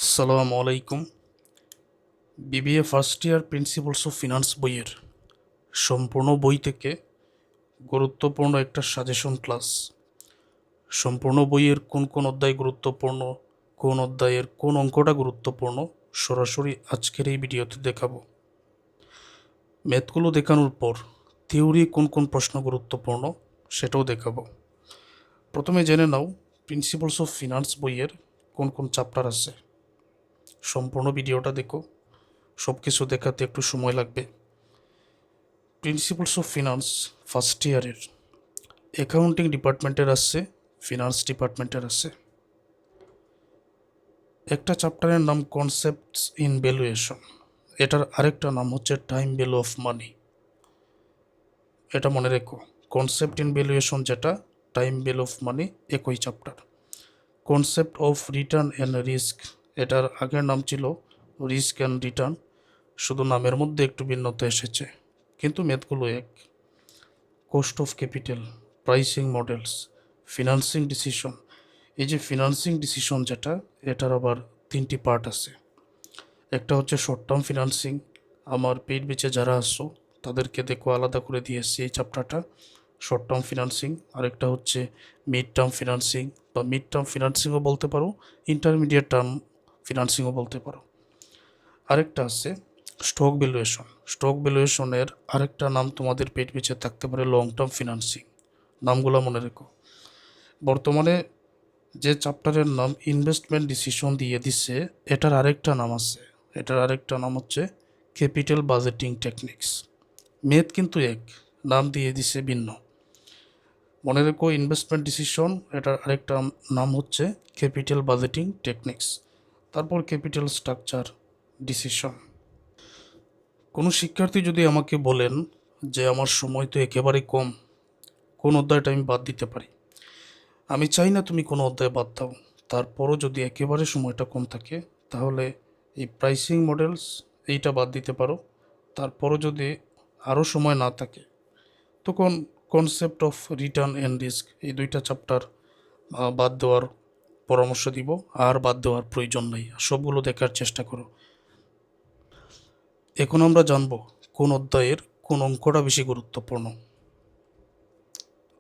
আসসালামু আলাইকুম। BBA first year principles of finance বইয়ের সম্পূর্ণ বই থেকে গুরুত্বপূর্ণ একটা সাজেশন ক্লাস। সম্পূর্ণ বইয়ের কোন কোন অধ্যায় গুরুত্বপূর্ণ, কোন অধ্যায়ের কোন অঙ্কটা গুরুত্বপূর্ণ, সরাসরি আজকের এই ভিডিওতে দেখাবো। ম্যাথগুলো দেখানোর পর থিওরি কোন কোন প্রশ্ন গুরুত্বপূর্ণ সেটাও দেখাবো। প্রথমে জেনে নাও প্রিন্সিপালস অফ ফিনান্স বইয়ের কোন কোন চ্যাপ্টার আছে। সম্পূর্ণ ভিডিওটা দেখো, সব কিছু দেখাতে একটু সময় লাগবে। প্রিন্সিপালস অফ ফিনান্স ফার্স্ট ইয়ারের অ্যাকাউন্টিং ডিপার্টমেন্টের আছে, ফিনান্স ডিপার্টমেন্টের আছে। একটা চ্যাপ্টারের নাম কনসেপ্টস ইন ভ্যালুয়েশন, এটার আরেকটা নাম হচ্ছে টাইম ভ্যালু অফ মানি। এটা মনে রেখো, কনসেপ্ট ইন ভ্যালুয়েশন যেটা, টাইম ভ্যালু অফ মানি একই chapter. Concept of return and risk, এটার আগের নাম ছিল রিস্ক অ্যান্ড রিটার্ন, শুধু নামের মধ্যে একটু ভিন্নতা এসেছে, কিন্তু ম্যাথগুলো এক। Cost of capital, pricing models, financing decision. এই যে ফিনান্সিং ডিসিশন যেটা, এটার আবার তিনটি পার্ট আছে। একটা হচ্ছে শর্ট টার্ম ফিনান্সিং, আমার পেইড বেচে যারা আসছো তাদেরকে দেখো আলাদা করে দিয়েছি এই চ্যাপ্টারটা, শর্ট টার্ম ফিনান্সিং। আরেকটা হচ্ছে মিড টার্ম ফিনান্সিং, বা মিড টার্ম ফিনান্সিংও বলতে পারো, ইন্টারমিডিয়েট টার্ম ফিনান্সিংও বলতে পারো। আরেকটা আছে স্টক ভ্যালুয়েশন। স্টক ভ্যালুয়েশনের আরেকটা নাম তোমাদের পেট পিছে থাকতে পারে লং টার্ম ফিনান্সিং। নামগুলো মনে রেখো। বর্তমানে যে চ্যাপ্টারের নাম ইনভেস্টমেন্ট ডিসিশন দিয়ে দিচ্ছে, এটার আরেকটা নাম আছে, এটার আরেকটা নাম হচ্ছে ক্যাপিটাল বাজেটিং টেকনিক্স। মেথ কিন্তু এক, নাম দিয়ে দিছে ভিন্ন। মনে রেখো ইনভেস্টমেন্ট ডিসিশন, এটার আরেকটা নাম হচ্ছে ক্যাপিটাল বাজেটিং টেকনিক্স। তারপর ক্যাপিটাল স্ট্রাকচার ডিসিশন। কোনো শিক্ষার্থী যদি আমাকে বলেন যে আমার সময় তো একেবারেই কম, কোন অধ্যায়টা আমি বাদ দিতে পারি, আমি চাই না তুমি কোনো অধ্যায় বাদ দাও, তারপরও যদি একেবারে সময়টা কম থাকে তাহলে এই প্রাইসিং মডেলস এইটা বাদ দিতে পারো। তারপরও যদি আরও সময় না থাকে তখন concept of return and risk, এই দুইটা চ্যাপ্টার বাদ দেওয়ার পরামর্শ দিব, আর বাদ দেওয়ার প্রয়োজন নেই, সবগুলো দেখার চেষ্টা করো। এখন আমরা জানব কোন অধ্যায়ের কোন অঙ্কটা বেশি গুরুত্বপূর্ণ।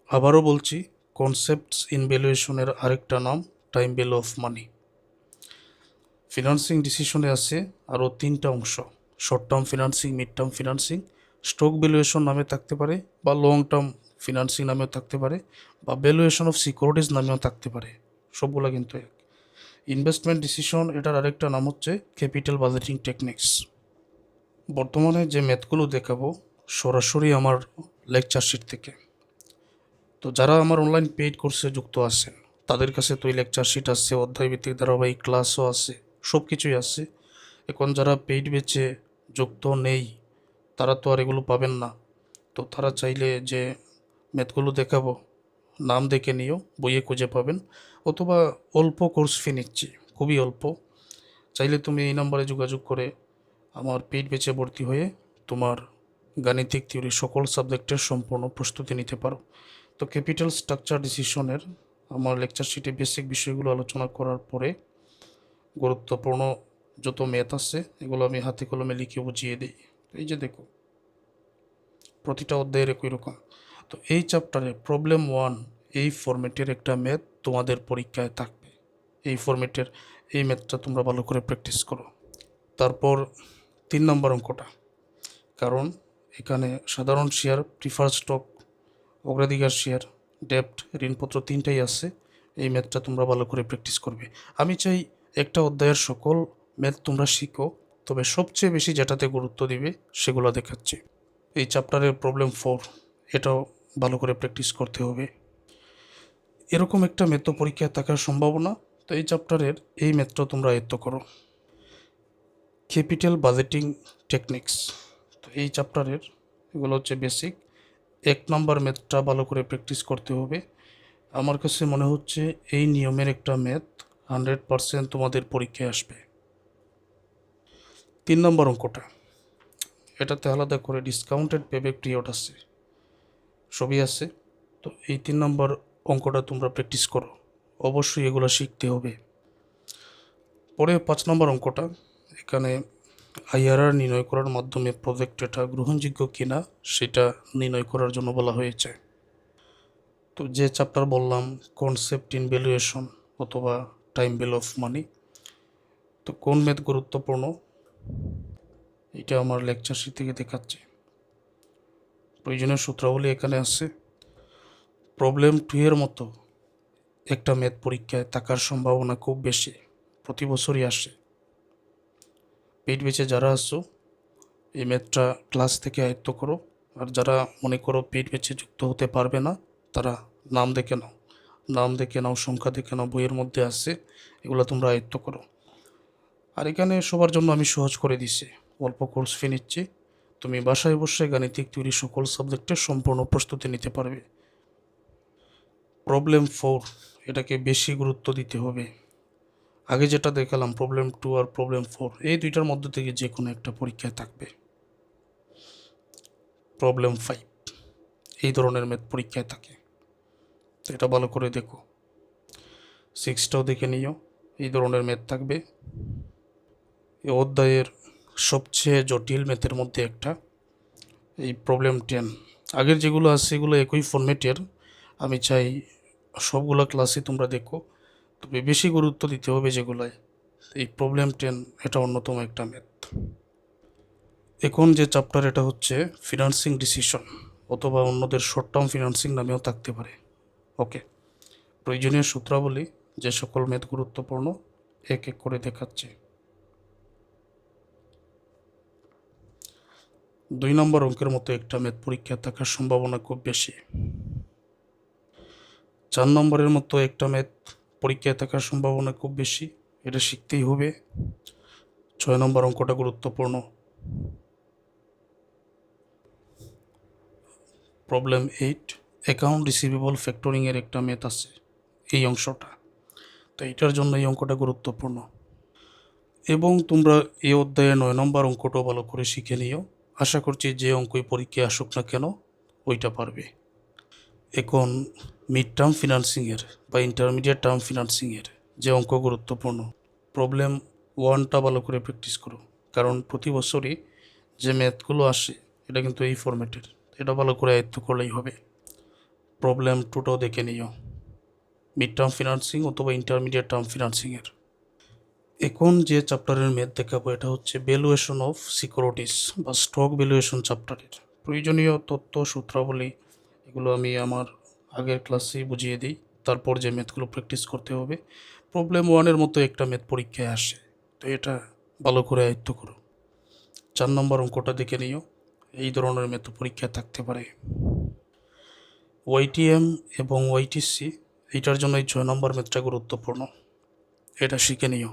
আবারও বলছি, কনসেপ্টস ইন ভ্যালুয়েশনের আরেকটা নাম time value of money. Financing ডিসিশনে আছে আরও তিনটা অংশ, short term financing, mid term financing, stock valuation নামে থাকতে পারে, বা লং টার্ম ফিনান্সিং নামেও থাকতে পারে, বা ভ্যালুয়েশন অফ সিকিউরিটিজ নামেও থাকতে পারে, সবগুলো কিন্তু এক। ইনভেস্টমেন্ট ডিসিশন, এটার আরেকটা নাম হচ্ছে ক্যাপিটাল বাজেটিং টেকনিক্স। বর্তমানে যে ম্যাথগুলো দেখাবো সরাসরি আমার লেকচার শিট থেকে। তো যারা আমার অনলাইন পেইড কোর্সে যুক্ত আছেন তাদের কাছে তো এই লেকচার শিট আছে, অধ্যায়ভিত্তিক ধারাবাহিক ক্লাসও আছে, সব কিছুই আছে। এখন যারা পেইড বেচে যুক্ত নেই তারা তো আর এগুলো পাবেন না। তো তারা চাইলে যে ম্যাথগুলো দেখাবো নাম দেখে নিও, বইয়ে খুঁজে পাবেন, অথবা অল্প কোর্স ফি নিচ্ছি, খুবই অল্প। চাইলে তুমি এই নম্বরে যোগাযোগ করে আমার পেইড বেচে ভর্তি হয়ে তোমার গাণিতিক থিওরি সকল সাবজেক্টের সম্পূর্ণ প্রস্তুতি নিতে পারো। তো ক্যাপিটাল স্ট্রাকচার ডিসিশনের আমার লেকচার শিটে বেসিক বিষয়গুলো আলোচনা করার পরে গুরুত্বপূর্ণ যত ম্যাথ আছে এগুলো আমি হাতে কলমে লিখে বুঝিয়ে দিই। এই যে দেখো, প্রতিটা অধ্যায়ের একই রকম। তো এই চ্যাপ্টারে প্রবলেম 1, এই ফরম্যাটের একটা ম্যাথ তোমাদের পরীক্ষায় থাকবে। এই ফরম্যাটের এই ম্যাথটা তোমরা ভালো করে প্র্যাকটিস করো। তারপর 3 নম্বর অঙ্কটা, কারণ এখানে সাধারণ শেয়ার, প্রিফার্ড স্টক, অগ্রাধিকার শেয়ার, ডেপ্ট, ঋণপত্র তিনটাই আছে। এই ম্যাথটা তোমরা ভালো করে প্র্যাকটিস করবে। আমি চাই একটা অধ্যায়ের সকল ম্যাথ তোমরা শিখো, তবে সবচেয়ে বেশি যেটাতে গুরুত্ব দিবে সেগুলো দেখাচ্ছি। এই চ্যাপ্টারের প্রবলেম 4, এটাও ভালো করে প্র্যাকটিস করতে হবে। এরকম একটা ম্যাথ তো পরীক্ষায় থাকার সম্ভাবনা, তো এই চ্যাপ্টারের এই ম্যাথটা তোমরা আয়ত্ত করো। ক্যাপিটাল বাজেটিং টেকনিক্স, তো এই চ্যাপ্টারের এগুলো হচ্ছে বেসিক। 1 নম্বর ম্যাথটা ভালো করে প্র্যাকটিস করতে হবে। আমার কাছে মনে হচ্ছে এই নিয়মের একটা ম্যাথ 100% তোমাদের পরীক্ষায় আসবে। 3 নম্বর অঙ্কটা, এটাতে আলাদা করে ডিসকাউন্টেড পেব্যাক পিরিয়ড আছে, সবই আছে। তো এই 3 নম্বর অঙ্কটা তোমরা প্র্যাকটিস করো, অবশ্যই এগুলো শিখতে হবে। পরে 5 নম্বর অঙ্কটা, এখানে আইআরআর নির্ণয় করার মাধ্যমে প্রজেক্ট এটা গ্রহণযোগ্য কিনা সেটা নির্ণয় করার জন্য বলা হয়েছে। তো যে চ্যাপ্টার বললাম কনসেপ্ট ইন ভ্যালুয়েশন অথবা টাইম ভ্যালু অফ মানি, তো কোন ম্যাথ গুরুত্বপূর্ণ এটা আমার লেকচার শীট থেকে দেখাচ্ছি। প্রয়োজনীয় সূত্রাবলী এখানে আছে। প্রবলেম 2 এর মতো একটা ম্যাথ পরীক্ষায় থাকার সম্ভাবনা খুব বেশি, প্রতি বছরই আসে। পেইড ব্যাচে যারা আসছো এই ম্যাথটা ক্লাস থেকে আয়ত্ত করো, আর যারা মনে করো পেইড ব্যাচে যুক্ত হতে পারবে না তারা নাম দেখে নাও, সংখ্যা দেখে নাও, বইয়ের মধ্যে আছে, এগুলো তোমরা আয়ত্ত করো। আর এখানে সবার জন্য আমি সহজ করে দিছি, অল্প কোর্স ফি নিচ্ছি, তুমি বাসায় বসে গাণিতিক তৈরি সকল সাবজেক্টের সম্পূর্ণ প্রস্তুতি নিতে পারবে। প্রবলেম 4 এটাকে বেশি গুরুত্ব দিতে হবে। আগে যেটা দেখালাম প্রবলেম 2 আর প্রবলেম 4 এই দুইটার মধ্যে থেকে যে কোনো একটা পরীক্ষায় থাকবে। প্রবলেম 5 এই ধরনের ম্যাথ পরীক্ষায় থাকে, তো এটা ভালো করে দেখো। 6টাও দেখে নিও, এই ধরনের ম্যাথ থাকবে। এই অধ্যায়ের সবচেয়ে জটিল ম্যাথের মধ্যে একটা এই প্রবলেম 10। আগের যেগুলো আছে এগুলো একই ফরম্যাটের, আমি চাই সবগুলো ক্লাসই তোমরা দেখো, তবে বেশি গুরুত্ব দিতে হবে যেগুলোয়। এই প্রবলেম 10 এটা অন্যতম একটা ম্যাথ। এখন যে চ্যাপ্টার এটা হচ্ছে ফিনান্সিং ডিসিশন, অথবা অন্যদের শর্ট টার্ম ফিনান্সিং নামেও থাকতে পারে। ওকে, প্রয়োজনীয় সূত্রাবলী যে সকল ম্যাথ গুরুত্বপূর্ণ এক এক করে দেখাচ্ছে। 2 নম্বর অঙ্কের মতো একটা ম্যাথ পরীক্ষা থাকার সম্ভাবনা খুব বেশি। 4 নম্বরের মতো একটা ম্যাথ পরীক্ষায় থাকার সম্ভাবনা খুব বেশি, এটা শিখতেই হবে। 6 নম্বর অঙ্কটা গুরুত্বপূর্ণ। প্রবলেম 8 অ্যাকাউন্ট রিসিভেবল ফ্যাক্টরিংয়ের একটা ম্যাথ আছে এই অংশটা, তো এটার জন্য এই অঙ্কটা গুরুত্বপূর্ণ। এবং তোমরা এই অধ্যায়ে 9 নম্বর অঙ্কটাও ভালো করে শিখে নিও। আশা করছি যে অঙ্কই পরীক্ষায় আসুক না কেন ওইটা পারবে। এখন মিড টার্ম ফিনান্সিংয়ের বা ইন্টারমিডিয়েট টার্ম ফিনান্সিংয়ের যে অঙ্ক গুরুত্বপূর্ণ, প্রবলেম 1টা ভালো করে প্র্যাকটিস করো, কারণ প্রতি বছরই যে ম্যাথগুলো আসে এটা কিন্তু এই ফরম্যাটের, এটা ভালো করে আয়ত্ত করলেই হবে। প্রবলেম 2টাও দেখে নিও, মিড টার্ম ফিনান্সিং অথবা ইন্টারমিডিয়েট টার্ম ফিনান্সিংয়ের। এখন যে চ্যাপ্টারের ম্যাথ দেখাবো এটা হচ্ছে ভ্যালুয়েশন অফ সিকিউরিটিস বা স্টক ভ্যালুয়েশন চ্যাপ্টারের। প্রয়োজনীয় তথ্য সূত্রাবলী এগুলো আমি আমার আগের ক্লাসেই বুঝিয়ে দিই, তারপর যে ম্যাথগুলো প্র্যাকটিস করতে হবে। প্রবলেম 1-এর মতো একটা ম্যাথ পরীক্ষায় আসে, তো এটা ভালো করে আয়ত্ত করো। 4 নম্বর অঙ্কটা দেখে নিও, এই ধরনের ম্যাথ পরীক্ষায় থাকতে পারে। ওয়াইটিএম এবং ওয়াইটিসি এইটার জন্য এই 6 নম্বর ম্যাথটা গুরুত্বপূর্ণ, এটা শিখে নিও।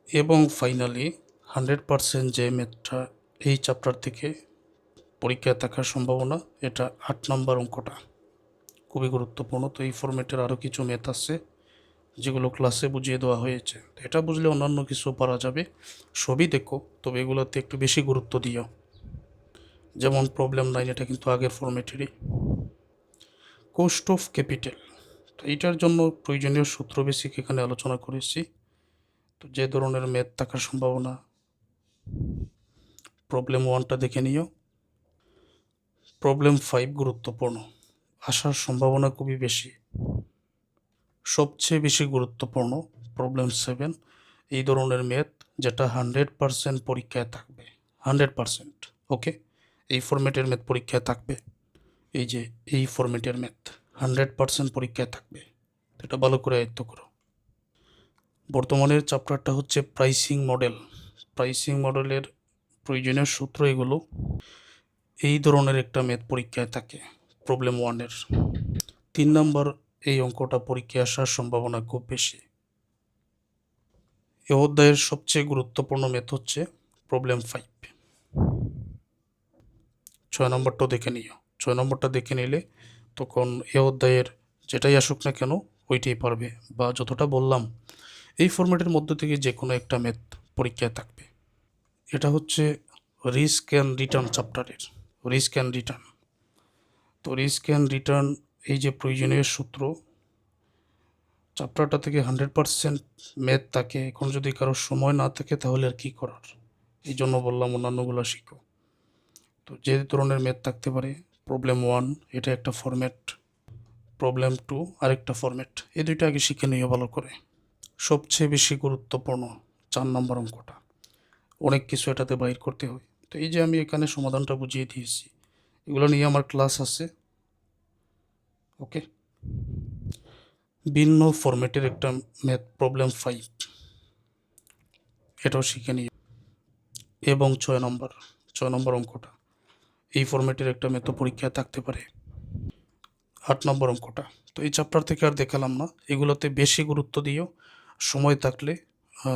এবং ফাইনালি 100% যে ম্যাথটা এই চ্যাপ্টার থেকে পরীক্ষায় থাকার সম্ভাবনা, এটা 8 নম্বর অঙ্কটা খুবই গুরুত্বপূর্ণ। তো এই ফরম্যাটের আরও কিছু ম্যাথ আছে যেগুলো ক্লাসে বুঝিয়ে দেওয়া হয়েছে, এটা বুঝলে অন্যান্য কিছু পারা যাবে। সবই দেখো, তবে এগুলোতে একটু বেশি গুরুত্ব দিও। যেমন প্রবলেম 9 এটা কিন্তু আগের ফরম্যাটেরই। কস্ট অফ ক্যাপিটাল, তো এইটার জন্য প্রয়োজনীয় সূত্র বেসিক এখানে আলোচনা করেছি। তো যে ধরনের ম্যাথ থাকার সম্ভাবনা, প্রবলেম 1টা দেখে নিও। প্রবলেম 5 গুরুত্বপূর্ণ, আসার সম্ভাবনা খুবই বেশি। সবচেয়ে বেশি গুরুত্বপূর্ণ প্রবলেম 7 এই ধরনের ম্যাথ যেটা 100% পরীক্ষায় থাকবে, 100%। ওকে, এই ফরম্যাটের ম্যাথ পরীক্ষায় থাকবে, এই যে এই ফরম্যাটের ম্যাথ 100% পরীক্ষায় থাকবে, এটা ভালো করে আয়ত্ত করো। বর্তমানের চ্যাপ্টারটা হচ্ছে প্রাইসিং মডেল। প্রাইসিং মডেলের প্রয়োজনীয় সূত্র এগুলো, এই ধরনের একটা ম্যাথ পরীক্ষায় থাকে প্রবলেম 1-এর। 3 নম্বর এই অঙ্কটা পরীক্ষায় আসার সম্ভাবনা খুব বেশি। এই অধ্যায়ের সবচেয়ে গুরুত্বপূর্ণ ম্যাথ হচ্ছে প্রবলেম 5। 6 নম্বরটাও দেখে নিও, 6 নম্বরটা দেখে নিলে তখন এ অধ্যায়ের যেটাই আসুক না কেন ওইটাই পারবে, বা যতটা বললাম এই ফরম্যাটের মধ্য থেকে যে কোনো একটা ম্যাথ পরীক্ষায় থাকবে। এটা হচ্ছে রিস্ক অ্যান্ড রিটার্ন চ্যাপ্টারের, রিস্ক অ্যান্ড রিটার্ন। তো রিস্ক অ্যান্ড রিটার্ন এই যে প্রয়োজনীয় সূত্র, চ্যাপ্টারটা থেকে 100% ম্যাথ থাকে, এখন যদি কারোর সময় না থাকে তাহলে আর কী করার, এই জন্য বললাম অন্যান্যগুলো শিখো। তো যে ধরনের ম্যাথ থাকতে পারে, প্রবলেম 1 এটা একটা ফরম্যাট, প্রবলেম 2 আরেকটা ফরম্যাট, এই দুইটা আগে শিখে নিও ভালো করে। সবচেয়ে বেশি গুরুত্বপূর্ণ 4 নম্বর অঙ্কটা, অনেক কিছু এটাতে বাইর করতে হয়। তো এই যে আমি এখানে সমাধানটা বুঝিয়ে দিয়েছি, এগুলো নিয়ে আমার ক্লাস আছে, ওকে। ভিন্ন ফরম্যাটের একটা ম্যাথ প্রবলেম 5, এটাও শিখে নিই। এবং 6 নম্বর অঙ্কটা, এই ফরম্যাটের একটা ম্যাথ পরীক্ষায় থাকতে পারে। 8 নম্বর অঙ্কটা, তো এই চ্যাপ্টার থেকে আর দেখালাম না, এগুলোতে বেশি গুরুত্ব দিও। সময় থাকলে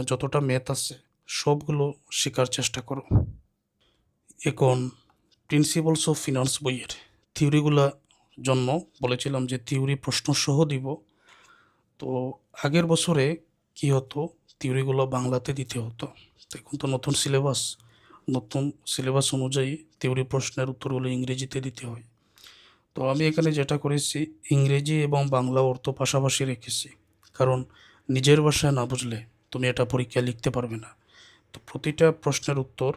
যতটা ম্যাথ আছে সবগুলো শেখার চেষ্টা করো। এখন প্রিন্সিপালস অফ ফিনান্স বইয়ের থিওরিগুলা জন্য বলেছিলাম যে থিওরি প্রশ্ন সহ দিব। তো আগের বছরে কি হতো, থিওরিগুলো বাংলাতে দিতে হতো, এখন তো নতুন সিলেবাস অনুযায়ী থিওরি প্রশ্নের উত্তরগুলো ইংরেজিতে দিতে হয়। তো আমি এখানে যেটা করেছি, ইংরেজি এবং বাংলা অর্থ পাশাপাশি রেখেছি, কারণ নিজের ভাষায় না বুঝলে তুমি এটা পরীক্ষায় লিখতে পারবে না। তো প্রতিটা প্রশ্নের উত্তর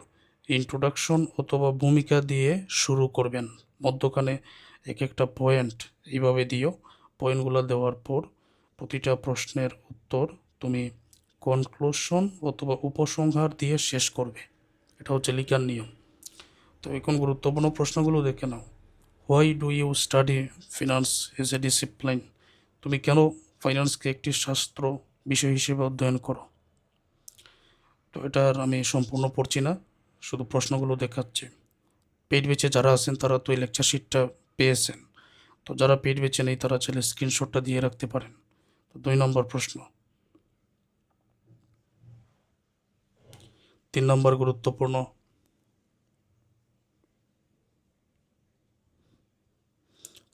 ইন্ট্রোডাকশন অথবা ভূমিকা দিয়ে শুরু করবেন, মধ্যখানে এক একটা পয়েন্ট এইভাবে দিও। পয়েন্টগুলো দেওয়ার পর প্রতিটা প্রশ্নের উত্তর তুমি কনক্লুশন অথবা উপসংহার দিয়ে শেষ করবে, এটা হচ্ছে লিখার নিয়ম। তো এখন গুরুত্বপূর্ণ প্রশ্নগুলো দেখে নাও। Why do you study finance as a discipline? তুমি কেন ফাইন্যান্সকে একটি শাস্ত্র বিষয় হিসেবে অধ্যয়ন করো? তো এটার আমি সম্পূর্ণ পড়ছি না, শুধু প্রশ্নগুলো দেখাচ্ছি। পেইড ব্যাচে যারা আছেন তারা তো এই লেকচার শিটটা পেয়েছেন, তো যারা পেইড ব্যাচে নেই তারা চাইলে স্ক্রিনশটটা দিয়ে রাখতে পারেন। তো 2 নম্বর প্রশ্ন, 3 নম্বর গুরুত্বপূর্ণ,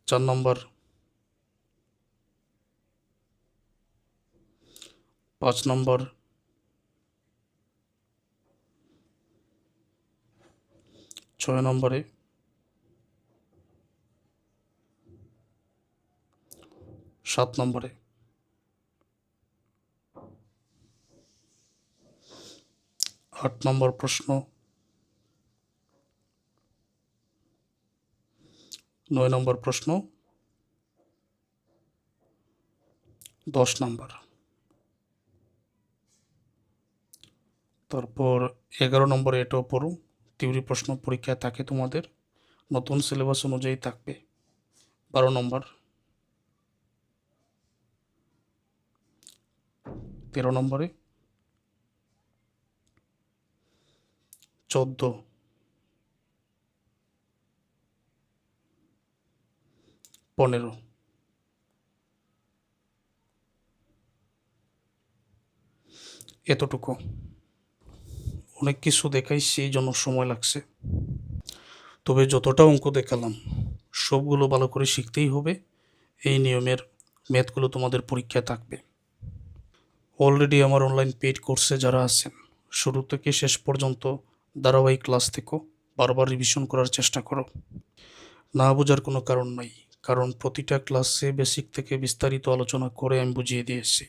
4 নম্বর, 5 নম্বর, 6 নম্বরে, 7 নম্বরে, 8 নম্বর প্রশ্ন, 9 নম্বর প্রশ্ন, 10 নম্বর, তারপর 11 নম্বরে এটাও পড়ো, থিওরি প্রশ্ন পরীক্ষায় থাকে তোমাদের, নতুন সিলেবাস অনুযায়ী থাকবে। 12 নম্বর, 13 নম্বরে, 14, 15, এতটুকু। অনেক কিছু দেখাইছি এই জন্য সময় লাগছে, তবে যতটা অঙ্ক দেখালাম সবগুলো ভালো করে শিখতেই হবে। এই নিয়মের ম্যাথগুলো তোমাদের পরীক্ষায় থাকবে। অলরেডি আমার অনলাইন পেইড কোর্সে যারা আছেন, শুরু থেকে শেষ পর্যন্ত ধারাবাহিক ক্লাস থেকো, বারবার রিভিশন করার চেষ্টা করো। না বোঝার কোনো কারণ নাই, কারণ প্রতিটা ক্লাসে বেসিক থেকে বিস্তারিত আলোচনা করে আমি বুঝিয়ে দিয়েছি।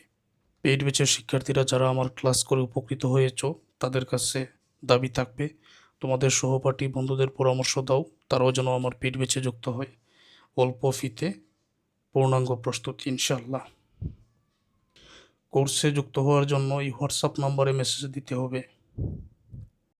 পেইড ব্যাচের শিক্ষার্থীরা যারা আমার ক্লাস করে উপকৃত হয়েছ, তাদের কাছে দাবি থাকবে তোমাদের সহপাঠী বন্ধুদের পরামর্শ দাও, তারাও যেন আমার পেইড ব্যাচে যুক্ত হয়। অল্প ফিতে পূর্ণাঙ্গ প্রস্তুতি ইনশাআল্লাহ। কোর্সে যুক্ত হওয়ার জন্য এই হোয়াটসঅ্যাপ নম্বরে মেসেজ দিতে হবে।